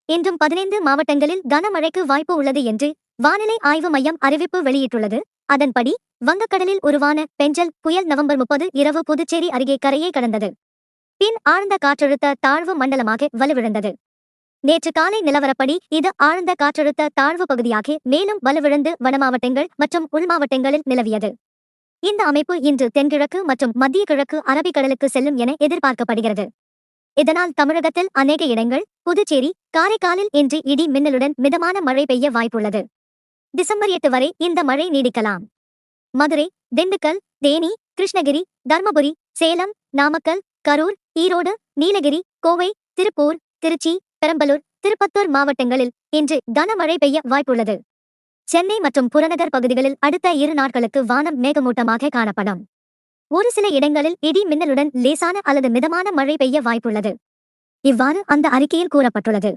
இன்றும் 15 மாவட்டங்களில் கனமழைக்கு வாய்ப்பு உள்ளது என்று வானிலை ஆய்வு மையம் அறிவிப்பு வெளியிட்டுள்ளது. அதன்படி வங்கக்கடலில் உருவான பெஞ்சல் புயல் நவம்பர் 30 இரவு புதுச்சேரி அருகே கரையை கடந்தது. பின் ஆழ்ந்த காற்றழுத்த தாழ்வு மண்டலமாக வலுவிழந்தது. நேற்று காலை நிலவரப்படி இது ஆழ்ந்த காற்றழுத்த தாழ்வு பகுதியாக மேலும் வலுவிழந்து வடமாவட்டங்கள் மற்றும் உள்மாவட்டங்களில் நிலவியது. இந்த அமைப்பு இன்று தென்கிழக்கு மற்றும் மத்திய கிழக்கு அரபிக்கடலுக்கு செல்லும் என எதிர்பார்க்கப்படுகிறது. இதனால் தமிழகத்தில் அநேக இடங்கள், புதுச்சேரி, காரைக்காலில் இன்று இடி மின்னலுடன் மிதமான மழை பெய்ய வாய்ப்புள்ளது. டிசம்பர் 8 வரை இந்த மழை நீடிக்கலாம். மதுரை, திண்டுக்கல், தேனி, கிருஷ்ணகிரி, தர்மபுரி, சேலம், நாமக்கல், கரூர், ஈரோடு, நீலகிரி, கோவை, திருப்பூர், திருச்சி, பெரம்பலூர், திருப்பத்தூர் மாவட்டங்களில் இன்று கனமழை பெய்ய வாய்ப்புள்ளது. சென்னை மற்றும் புறநகர் பகுதிகளில் அடுத்த 2 நாட்களுக்கு வானம் மேகமூட்டமாக காணப்படும். ஒரு சில இடங்களில் இடி மின்னலுடன் லேசான அல்லது மிதமான மழை பெய்ய வாய்ப்புள்ளது. இவ்வாறு அந்த அறிக்கையில் கூறப்பட்டுள்ளது.